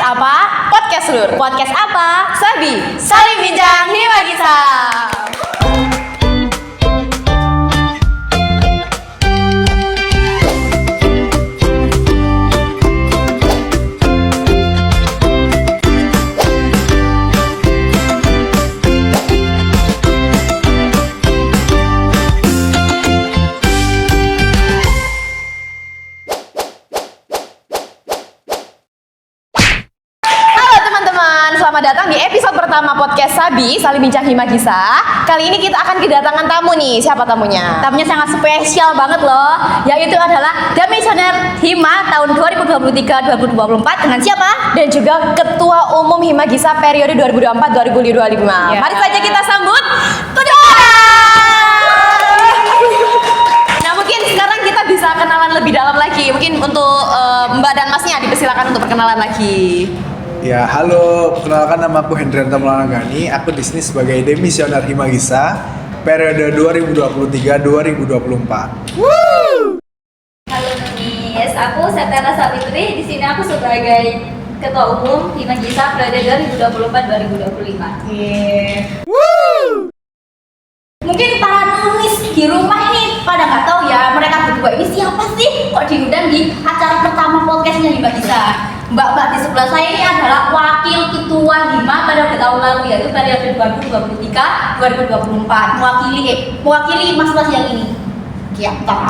apa? Podcast Lur. Podcast apa? Sabi, saling bincang hima kita. Selamat datang di episode pertama podcast Sabi, Saling Bincang Hima Kisah. Kali ini kita akan kedatangan tamu nih. Siapa tamunya? Tamunya sangat spesial banget loh, yaitu adalah Damisioner Hima tahun 2023-2024 dengan siapa? Dan juga Ketua Umum Hima Kisah periode 2024-2025. Ya. Mari saja kita sambut. Nah, mungkin sekarang kita bisa kenalan lebih dalam lagi. Mungkin untuk Mbak dan Masnya dipersilakan untuk perkenalan lagi. Ya, halo, perkenalkan nama aku Hendrianto Maulana Gani. Aku di sini sebagai Demisioner Hima Kisah periode 2023-2024. Halo Nunis, aku Setela Savitri. Di sini aku sebagai Ketua Umum Hima Kisah periode 2024-2025. Mungkin para nulis di rumah ini pada nggak tahu ya mereka berdua ini siapa sih kok diundang di acara pertama podcastnya Hima Kisah. Mbak-mbak di sebelah saya ini adalah wakil ketua Hima pada tahun lalu, yaitu periode 2023-2024 mewakili mas-mas yang ini. Kita.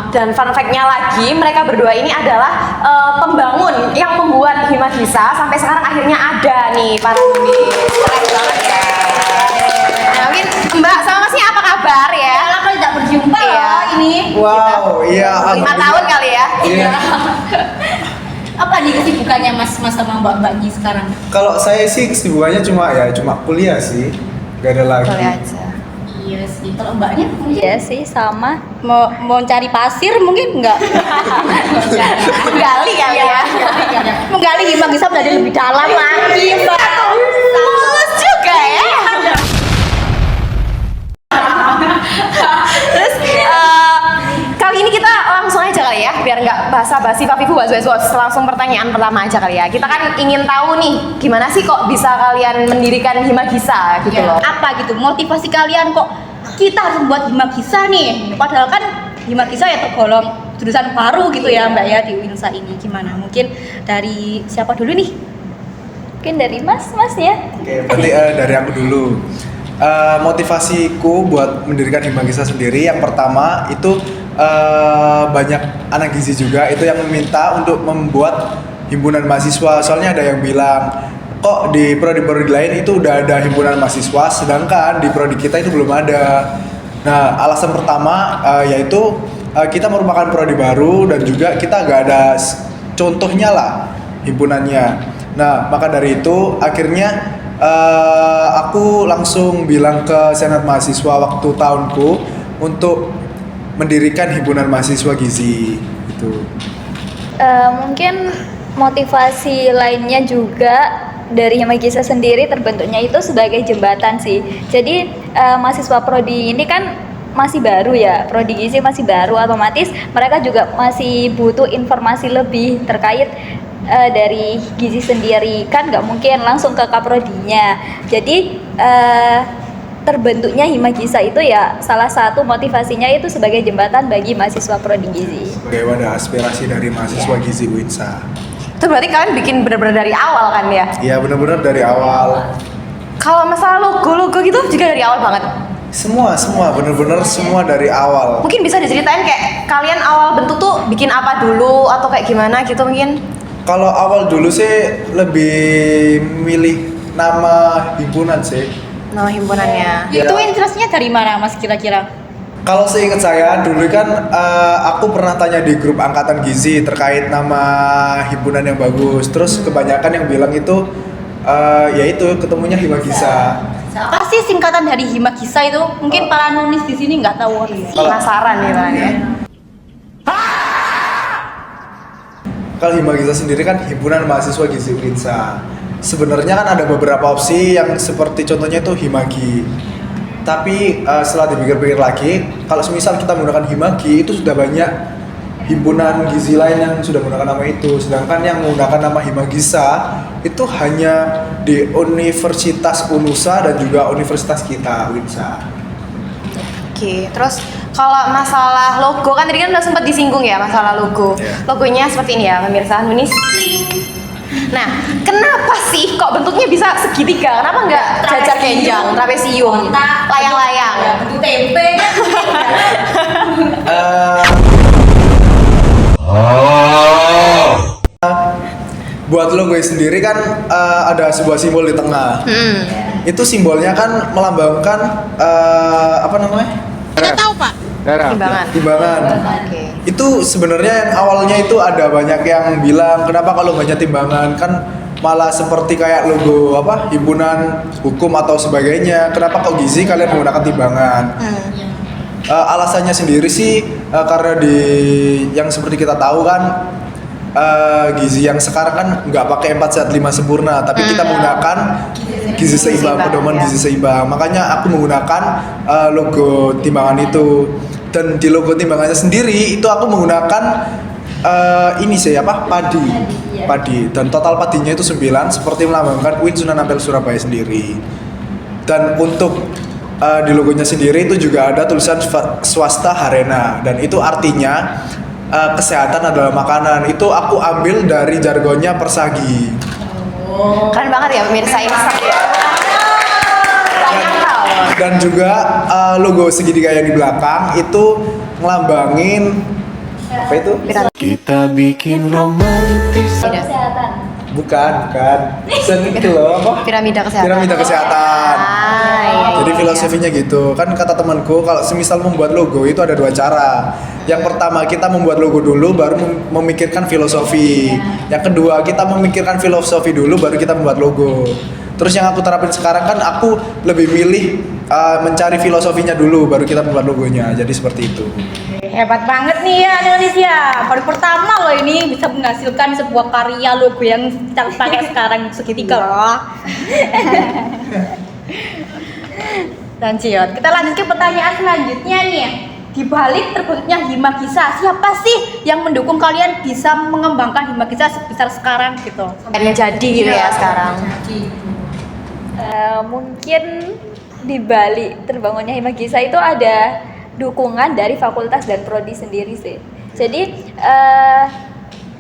Dan fun fact-nya lagi, mereka berdua ini adalah pembangun yang membuat Hima Kisah sampai sekarang akhirnya ada nih para nulis. Keren banget ya. Nah, mungkin Mbak sama Masnya apa kabar ya? Lama tidak berjumpa loh ini. Wow, iya. 5 tahun kali ya? Iya. Apa nih kesibukannya mas sama mbak-mbaknya sekarang? Kalau saya sih kesibukannya cuma kuliah sih, gak ada lagi. Boleh aja. Iya sih, kalau mbaknya Iya sih, sama. Mau cari pasir mungkin enggak? Menggali kali ya? menggali Hima Kisah menjadi lebih dalam lagi mbak. Tulus juga ya? Terus kali ini kita langsung aja kali ya, biar nggak basa-basi Pak Pifu langsung pertanyaan pertama aja kali ya. Kita kan ingin tahu nih, gimana sih kok bisa kalian mendirikan Hima Kisah gitu loh? Apa gitu motivasi kalian kok kita harus membuat Hima Kisah nih? Padahal kan Hima Kisah ya tergolong jurusan baru gitu ya mbak ya di UINSA ini. Gimana? Mungkin dari siapa dulu nih? Mungkin dari Mas ya. Oke, berarti dari aku dulu. Motivasiku buat mendirikan Hima Kisah sendiri, yang pertama itu banyak anak gizi juga itu yang meminta untuk membuat himpunan mahasiswa. Soalnya ada yang bilang, kok di prodi-prodi lain itu udah ada himpunan mahasiswa, sedangkan di prodi kita itu belum ada. Nah, alasan pertama yaitu kita merupakan prodi baru dan juga kita gak ada contohnya lah himpunannya. Nah, maka dari itu akhirnya aku langsung bilang ke Senat Mahasiswa waktu tahunku untuk mendirikan himpunan mahasiswa gizi gitu. Mungkin motivasi lainnya juga dari Hima Kisah sendiri terbentuknya itu sebagai jembatan sih. Jadi mahasiswa prodi ini kan masih baru ya, prodi gizi masih baru, otomatis mereka juga masih butuh informasi lebih terkait dari gizi sendiri, kan nggak mungkin langsung ke kaprodinya. Jadi terbentuknya Hima Kisah itu ya salah satu motivasinya itu sebagai jembatan bagi mahasiswa prodi gizi. Sebagai wadah aspirasi dari mahasiswa gizi UINSA. Itu berarti kalian bikin bener-bener dari awal kan ya? Iya, benar-benar dari awal. Kalau masalah logo gitu juga dari awal banget? Semua benar-benar semua dari awal. Mungkin bisa diceritain kayak kalian awal bentuk tuh bikin apa dulu atau kayak gimana gitu mungkin? Kalau awal dulu sih lebih milih nama himpunan sih. Nama himpunannya. Ya. Itu inspirasinya dari mana mas kira-kira? Kalau seingat saya dulu kan aku pernah tanya di grup angkatan gizi terkait nama himpunan yang bagus. Terus kebanyakan yang bilang itu yaitu ketemunya Hima Kisah. Apa sih singkatan dari Hima Kisah itu? Mungkin para nulis di sini nggak tahu. Penasaran nih ya. Kalau Hima Kisah sendiri kan himpunan mahasiswa gizi UINSA. Sebenarnya kan ada beberapa opsi yang seperti contohnya itu Himagi. Tapi setelah dipikir-pikir lagi, kalau semisal kita menggunakan Himagi itu sudah banyak himpunan gizi lain yang sudah menggunakan nama itu. Sedangkan yang menggunakan nama Himagisa itu hanya di Universitas Unusa dan juga universitas kita, UNSA. Oke, terus kalau masalah logo kan tadi kan udah sempat disinggung ya masalah logo. Iya. Logonya seperti ini ya pemirsa Nunis. Nah, kenapa sih kok bentuknya bisa segitiga? Kenapa nggak jajar kenjang, trapesium, layang-layang? Bentuk tempe kan. Buat logo sendiri kan ada sebuah simbol di tengah. Itu simbolnya kan melambangkan apa namanya? Timbangan. Timbangan. Oke. Itu sebenarnya yang awalnya itu ada banyak yang bilang kenapa kalau banyak timbangan kan malah seperti kayak logo apa himpunan hukum atau sebagainya. Kenapa kok gizi kalian menggunakan timbangan? Alasannya sendiri sih karena di yang seperti kita tahu kan gizi yang sekarang kan nggak pakai 4 sehat 5 sempurna, tapi kita menggunakan gizi seimbang, pedoman gizi seimbang. Makanya aku menggunakan logo timbangan itu. Dan di logo timbangannya sendiri itu aku menggunakan ini sih apa padi. Dan total padinya itu 9 seperti melambangkan UIN Sunan Ampel Surabaya sendiri. Dan untuk di logonya sendiri itu juga ada tulisan swasta harena dan itu artinya kesehatan adalah makanan. Itu aku ambil dari jargonnya Persagi. Keren banget ya pemirsa ini. Dan juga logo segitiga yang di belakang itu ngelambangin apa itu? Kita bikin romantis. Kesehatan. Bukan. Itu loh apa? Piramida kesehatan. Piramida kesehatan. Iya. Jadi filosofinya gitu. Kan kata temanku kalau semisal membuat logo itu ada 2 cara. Yang pertama kita membuat logo dulu baru memikirkan filosofi. Yang kedua kita memikirkan filosofi dulu baru kita membuat logo. Terus yang aku terapin sekarang kan aku lebih milih mencari filosofinya dulu baru kita membuat logonya. Jadi seperti itu. Hebat banget nih ya Indonesia. Baru pertama loh ini bisa menghasilkan sebuah karya logo yang kita pakai sekarang segitiga loh. Lanjut. Kita lanjut ke pertanyaan selanjutnya nih. Di balik terbentuknya Himagisa, siapa sih yang mendukung kalian bisa mengembangkan Himagisa sebesar sekarang gitu? Akhirnya jadi gitu ya sekarang. Mungkin di balik terbangunnya Himagisa itu ada dukungan dari fakultas dan prodi sendiri sih. Jadi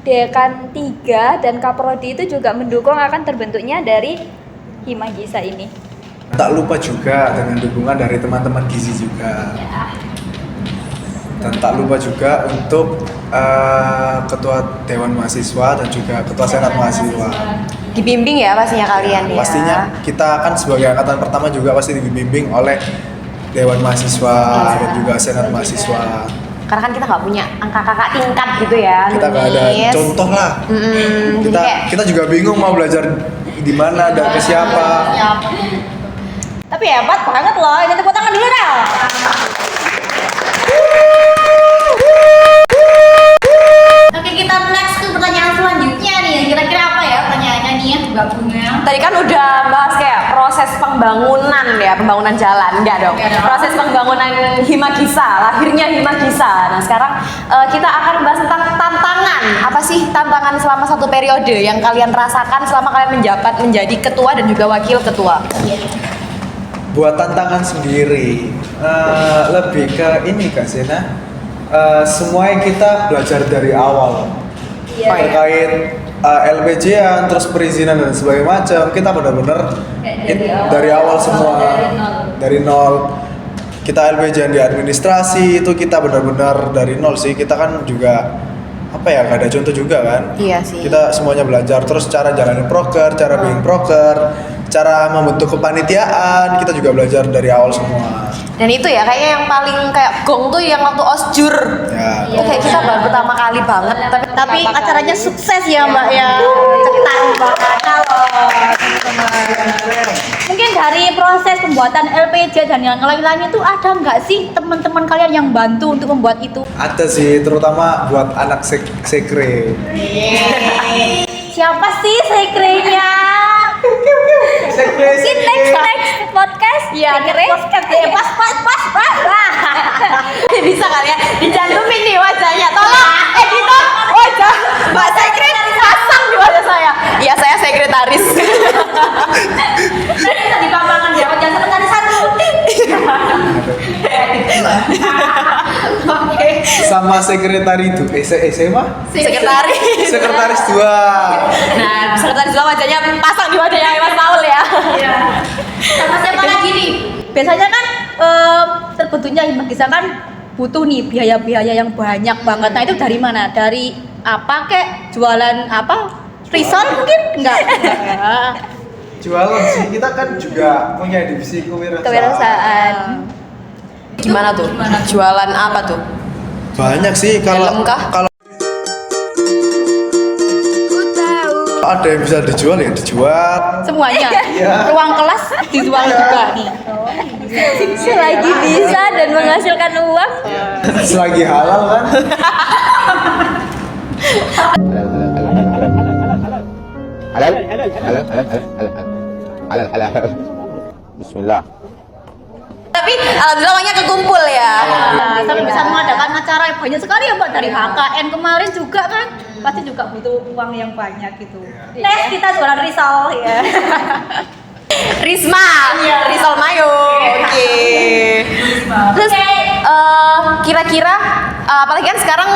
Dekan 3 dan Kaprodi itu juga mendukung akan terbentuknya dari Himagisa ini. Tak lupa juga dengan dukungan dari teman-teman gizi juga. Dan tak lupa juga untuk ketua Dewan Mahasiswa dan juga ketua Senat Mahasiswa. Dibimbing ya pastinya kalian ya. Pastinya kita kan sebagai angkatan pertama juga pasti dibimbing oleh Dewan Mahasiswa dan juga Senat Mahasiswa. Karena kan kita nggak punya angka kakak tingkat gitu ya. Kita nggak ada Nunis. contoh lah. Jadi Kita kayak kita juga bingung mau belajar di mana dan ke siapa. Tapi hebat banget loh. Ini tepuk tangan dulu dah. Oke, kita next ke pertanyaan selanjutnya nih. Kira-kira apa ya pertanyaannya nih ya, Mbak Bunga? tadi kan udah bahas kayak proses pembangunan ya, pembangunan jalan, enggak dong? Enggak dong. Proses pembangunan Himagisa, lahirnya Himagisa. Nah sekarang kita akan bahas tentang tantangan. Apa sih tantangan selama 1 periode yang kalian rasakan selama kalian menjabat menjadi ketua dan juga wakil ketua? Buat tantangan sendiri lebih ke ini Kak Sena, semuanya kita belajar dari awal. Terkait LPJ-an, terus perizinan dan sebagainya macam, kita benar-benar dari awal semua, dari nol. Kita LPJ-an di administrasi itu kita benar-benar dari nol sih. Kita kan juga apa ya, gak ada contoh juga kan. Iya sih. Kita semuanya belajar, terus cara jalanin proker, cara bikin proker, cara membentuk kepanitiaan, kita juga belajar dari awal semua. Dan itu ya kayaknya yang paling kayak gong tuh yang waktu osjur. Ya. Itu kayak kita baru pertama kali banget, Tapi acaranya sukses ya Mbak ya. Cetak banget loh teman-teman. Mungkin dari proses pembuatan LPJ dan yang lain-lain itu ada nggak sih teman-teman kalian yang bantu untuk membuat itu? Ada sih, terutama buat anak sekre. Siapa sih sekrenya? Mungkin next podcast. Iya, Sekre. podcast ya. Pas. Bisa kali ya dicantumin nih wajahnya. Tolong editor wajah Mbak Sekre pasang di wajah saya. Iya, saya sekretaris. Tadi tadi papangan ya, jangan sekretaris satu. Oke. Sama sekretari itu SMA Sekretaris 2. Nah, sekretaris dua wajahnya pasang di wajahnya Mas Paul ya. Iya. Sama siapa lagi nih? Biasanya kan terbentuknya himagisa kan butuh nih biaya-biaya yang banyak banget. Nah itu dari mana? Dari apa kek? Jualan apa? Risol mungkin? Enggak ya. Jualan sih, kita kan juga punya divisi Kewirausahaan. Gimana tuh? Jualan apa tuh? Banyak sih kalau Helm kah? kalau ada yang bisa dijual ya dijual. Semuanya. Iya. Ruang kelas dijual juga nih. Selagi bisa dan menghasilkan uang. Selagi halal kan. Bismillah. Tapi alhamdulillah uangnya kekumpul ya. Nah, sampai bisa mengadakan acara yang banyak sekali ya Mbak dari HKN kemarin juga kan. Pasti juga butuh uang yang banyak gitu. Next kita jualan risol ya. Risma, Risol Mayo. Oke. Terus kira-kira apalagi kan sekarang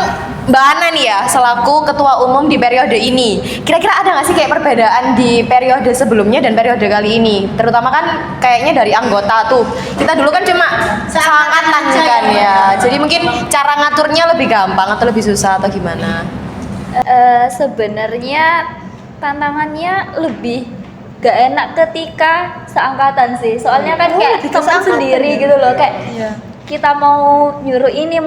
Mbak Ana nih ya selaku ketua umum di periode ini. Kira-kira ada nggak sih kayak perbedaan di periode sebelumnya dan periode kali ini? Terutama kan kayaknya dari anggota tuh. Kita dulu kan cuma seangkatan kan ya. Jadi mungkin cara ngaturnya lebih gampang atau lebih susah atau gimana? Sebenarnya tantangannya lebih gak enak ketika seangkatan sih. Soalnya kan kayak kesan sendiri gitu loh, kayak kita mau nyuruh ini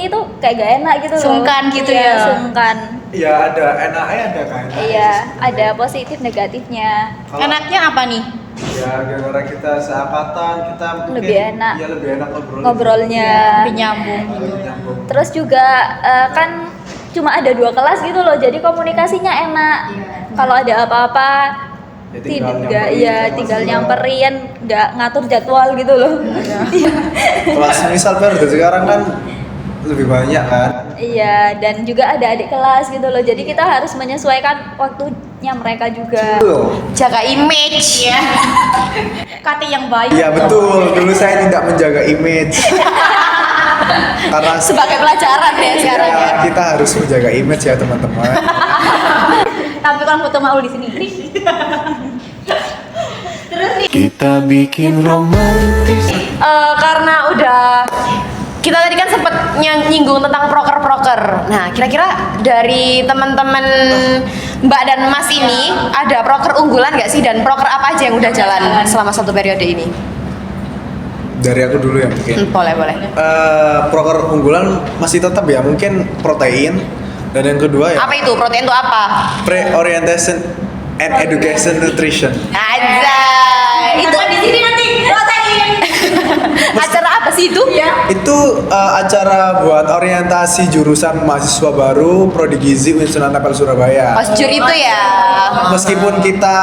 itu kayak gak enak gitu loh. Sungkan gitu Iya, ya. Sungkan. Ya ada enaknya ada kan. Iya, ada positif negatifnya. Enaknya apa nih? Ya gara-gara kita seangkatan kita mungkin Lebih enak. Ya lebih enak Ngobrolnya. Lebih nyambung. Lebih nyambung. Terus juga kan cuma ada 2 kelas gitu loh, jadi komunikasinya enak. Kalau ada apa-apa tinggal nyamperin, nggak ngatur jadwal gitu loh. Kelas misal periode sekarang kan lebih banyak kan. Iya, dan juga ada adik kelas gitu loh, jadi kita harus menyesuaikan waktunya mereka juga. Betul. Jaga image. Kati yang baik. Iya betul. Dulu saya tidak menjaga image. Karena Sebagai pelajaran ya sekarang ya. kita harus menjaga image ya teman-teman. Tampilkan foto Maul di sini. Kita bikin romantis. Karena udah kita tadi kan sempat nyinggung tentang proker-proker. Nah, kira-kira dari teman-teman Mbak dan Mas ini ada proker unggulan nggak sih dan proker apa aja yang udah jalan selama 1 periode ini? Dari aku dulu ya mungkin. Boleh. Proker unggulan masih tetap ya mungkin protein dan yang kedua ya Apa itu? Protein itu apa? pre-orientation and education nutrition. Aja. Itu Di sini nanti protein. acara apa sih itu? Itu acara buat orientasi jurusan mahasiswa baru Prodi Gizi Unsur Napel Surabaya. Osjur itu ya. Meskipun kita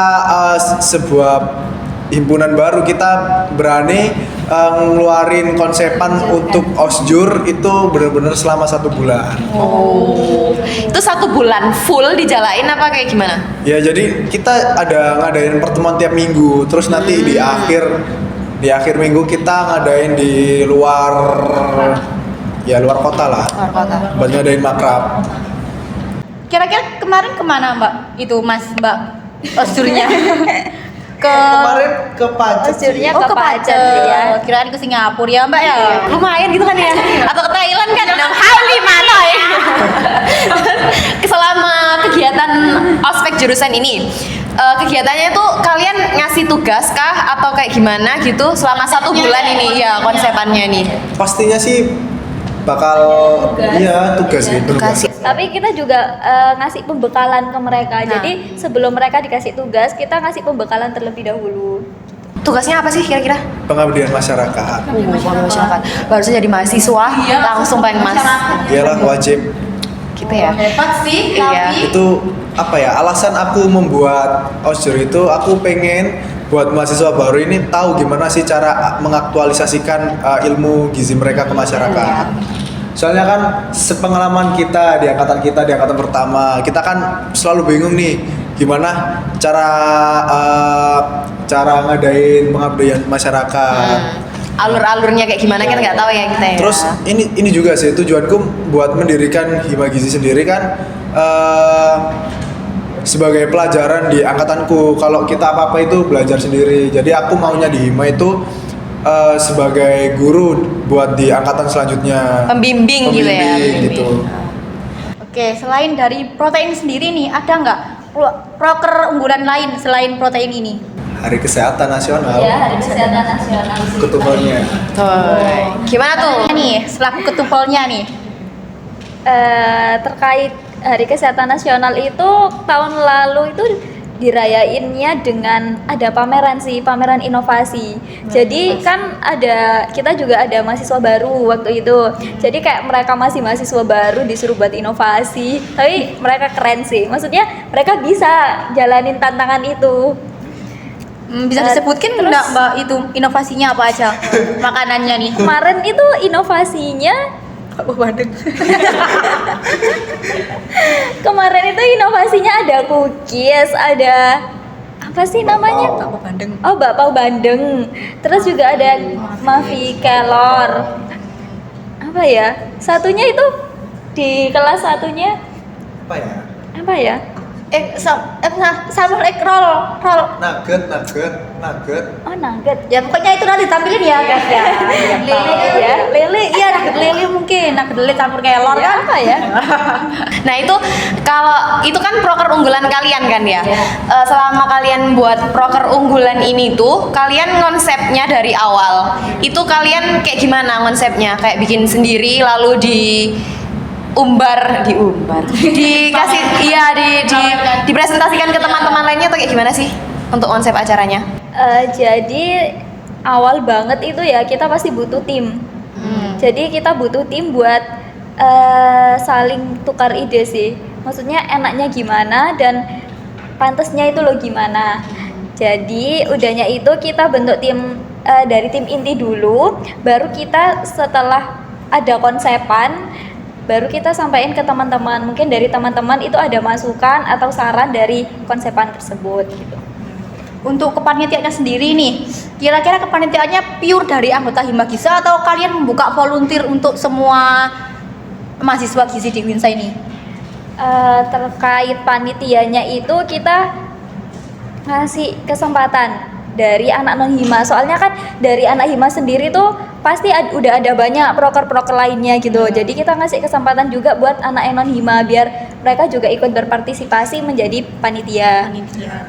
sebuah himpunan baru, kita berani ngeluarin konsepan untuk osjur itu benar-benar selama 1 bulan. Oh. Itu 1 bulan full dijalain apa kayak gimana? Ya jadi kita ada ngadain pertemuan tiap minggu, terus nanti di akhir minggu kita ngadain di luar kota lah. Luar kota. Buat ngadain makrab. Kira-kira kemarin kemana Mbak? Itu Mbak osjurnya? Kemarin ke Pacet sih. Osjurnya Oh, ke Pacet ya. Kirain ke Singapura ya Mbak ya. Lumayan gitu kan ya. Atau ke Thailand kan? Hali mana ya? Selama kegiatan ospek jurusan ini, kegiatannya itu kalian ngasih tugas kah atau kayak gimana gitu selama 1 bulan ini ya konsepannya nih? Pastinya sih bakal tugas gitu. Tugas. Tapi kita juga ngasih pembekalan ke mereka. Nah. Jadi sebelum mereka dikasih tugas, kita ngasih pembekalan terlebih dahulu. Tugasnya apa sih kira-kira? Pengabdian masyarakat. Masyarakat. Baru saja jadi mahasiswa langsung pengen mas. Iyalah wajib. Gitu ya. Hebat sih, Iya. tapi Itu apa ya? Alasan aku membuat osjur itu aku pengen buat mahasiswa baru ini tahu gimana sih cara mengaktualisasikan ilmu gizi mereka ke masyarakat. Soalnya kan sepengalaman kita di angkatan pertama, kita kan selalu bingung nih gimana cara ngadain pengabdian masyarakat. Alur-alurnya kayak gimana kan nggak tahu ya kita ya. Terus ini juga sih tujuanku buat mendirikan Hima Gizi sendiri kan sebagai pelajaran di angkatanku. Kalau kita apa-apa itu belajar sendiri. Jadi aku maunya di Hima itu sebagai guru buat di angkatan selanjutnya. Pembimbing gitu ya. Gitu. Oke, selain dari protein sendiri nih, ada nggak proker unggulan lain selain protein ini? Hari Kesehatan Nasional. Ya, Hari Kesehatan Nasional. Ketuanya. Gimana tuh? Nih, selaku ketupelnya nih. Terkait Hari Kesehatan Nasional itu tahun lalu itu dirayainnya dengan ada pameran sih, pameran inovasi. Jadi kan kita juga ada mahasiswa baru waktu itu. Jadi kayak mereka masih mahasiswa baru disuruh buat inovasi. Tapi mereka keren sih. Maksudnya mereka bisa jalanin tantangan itu. Bisa disebutkan Terus- nggak Mbak itu inovasinya apa aja? Makanannya nih. Kemarin itu inovasinya Bandeng. Kemarin itu inovasinya ada cookies, ada apa sih namanya? Apa bandeng? Oh, bakpao bandeng. Terus juga ada Mavi kelor. Apa ya? Satunya itu di kelas satunya Apa ya? apa ya? Salmon egg roll. Nugget. Oh, nugget. Ya pokoknya itu nanti tampilin ya guys ya. Lele, iya nugget lele mungkin, nugget lele campur kelor Ya, kan? apa ya? Nah itu kalau itu kan proker unggulan kalian kan ya. Selama kalian buat proker unggulan ini tuh, kalian konsepnya dari awal itu kalian kayak gimana konsepnya? Kayak bikin sendiri lalu dikasih dipresentasikan ke teman-teman lainnya atau kayak gimana sih untuk konsep acaranya? Jadi awal banget itu ya kita pasti butuh tim. Jadi kita butuh tim buat saling tukar ide sih. Maksudnya enaknya gimana dan pantesnya itu loh gimana. Jadi udahnya itu kita bentuk tim dari tim inti dulu, baru kita setelah ada konsepan baru kita sampaikan ke teman-teman. Mungkin dari teman-teman itu ada masukan atau saran dari konsepan tersebut gitu. Untuk kepanitiaannya sendiri nih, kira-kira kepanitiaannya pure dari anggota Hima Gizi atau kalian membuka volunteer untuk semua mahasiswa gizi di Winsa ini? Terkait panitianya itu kita ngasih kesempatan dari anak non hima, soalnya kan dari anak hima sendiri tuh pasti udah ada banyak proker-proker lainnya gitu. Jadi kita ngasih kesempatan juga buat anak non hima biar mereka juga ikut berpartisipasi menjadi panitia.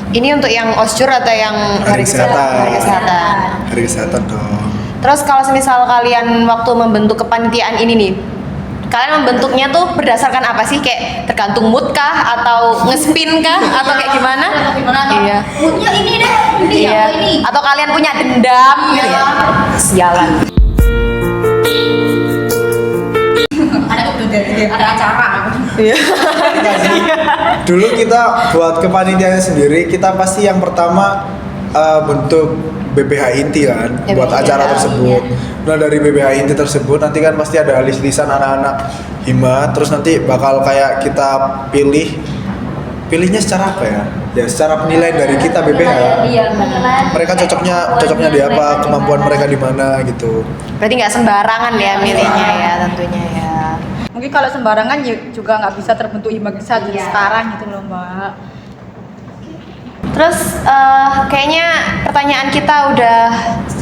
Ini untuk yang OSJUR atau yang Hari Kesehatan. Hari Kesehatan. Hari Kesehatan dong. Terus kalau semisal kalian waktu membentuk kepanitiaan ini nih, kalian membentuknya tuh berdasarkan apa sih? Kayak tergantung mood kah atau ngespin kah atau kayak gimana? Iya. Moodnya ini deh, ini Iya. ya, ini. Atau kalian punya dendam gitu ya? Sialan. Ada acara. Dulu kita buat kepanitiaan sendiri, kita pasti yang pertama bentuk BPH inti kan BPH, buat acara tersebut. Nah dari BPH inti tersebut nanti kan pasti ada list-listan anak-anak hima, terus nanti bakal kayak kita pilihnya secara apa ya? Ya secara penilaian dari kita BPH. Iya, penilaian. Mereka cocoknya di apa, kemampuan mereka di mana gitu. Berarti nggak sembarangan ya milihnya ya tentunya ya. Mungkin kalau sembarangan juga nggak bisa terbentuk Hima Gizi sekarang gitu loh Mbak. Terus kayaknya pertanyaan kita udah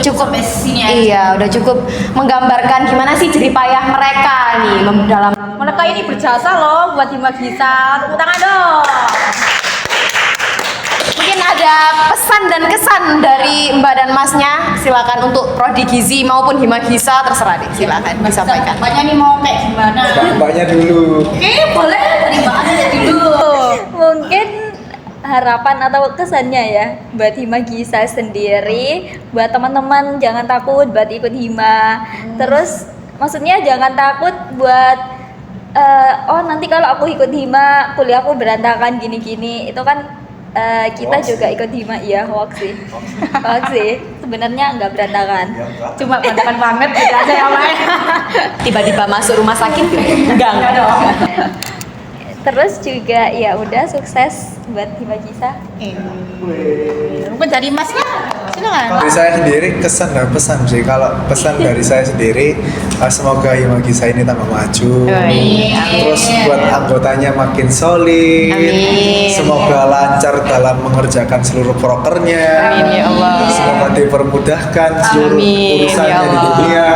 cukup sampai sini aja. iya udah cukup menggambarkan gimana sih jerih payah mereka nih dalam Mereka ini berjasa loh buat Hima Gizi. Tepuk tangan dong. mungkin ada pesan dan kesan dari Mbak dan Masnya, silakan untuk prodi gizi maupun Hima Gisa terserah deh, silakan disampaikan. Mbaknya nih mau kayak gimana? Mbaknya dulu. Oke, boleh dari Mbak aja dulu. Mungkin harapan atau kesannya ya buat Hima Gisa sendiri, buat teman-teman jangan takut buat ikut Hima. Terus maksudnya jangan takut buat oh nanti kalau aku ikut Hima kuliahku berantakan gini-gini. Itu kan kita juga ikut hima, iya hoax sih. Hoax sih. Sebenarnya nggak berantakan. Cuma berantakan banget gitu aja ya Mbak. Tiba-tiba masuk rumah sakit? Enggak dong. Terus juga ya udah sukses buat hima kisah. Mungkin dari Masnya, silakan. Dari saya sendiri kesan dan pesan sih. Kalau pesan dari saya sendiri, semoga Hima Kisah ini tambah maju. Amin. Terus buat anggotanya makin solid. Amin. Semoga lancar dalam mengerjakan seluruh prokernya. Amin, ya Allah. Semoga dipermudahkan seluruh Amin, urusannya ya di Allah. dunia.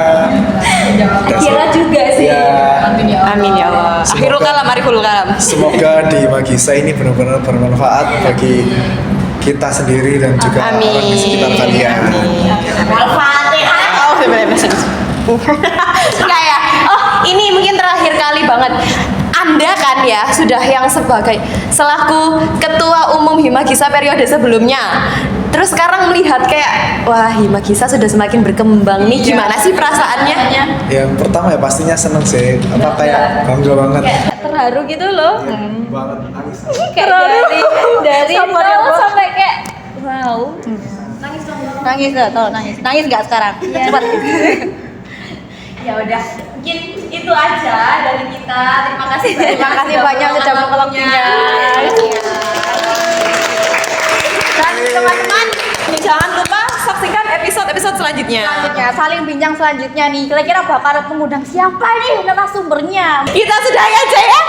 Kira juga sih. Ya, Amin ya Allah. Semoga- Akhirul kalam, ariful kalam. semoga di Hima Kisah ini benar-benar bermanfaat bagi kita sendiri dan juga orang di sekitar kalian. Al-Fatihah. Oh, enggak ya. Oh, ini mungkin terakhir kali banget. Anda kan ya sudah yang sebagai selaku ketua umum Hima Kisah periode sebelumnya. Terus sekarang melihat kayak wah Hima Kisah sudah semakin berkembang nih. Gimana sih perasaannya? Yang pertama ya pastinya seneng sih. Apa kayak bangga banget. Kayak terharu gitu loh. Banget nangis. Kayak dari Sabar ya, nol Bos. sampai kayak wow. Nangis nggak? Tolong nangis. Nangis nggak sekarang? Cepat. Ya udah, mungkin itu aja dari kita. Terima kasih banyak. Terima kasih banyak sudah meluangkan waktunya. Dan teman-teman jangan lupa saksikan episode-episode selanjutnya. Selanjutnya, saling bincang selanjutnya nih. Kira-kira bakal mengundang siapa nih narasumbernya? Kita sudah ya Jaya.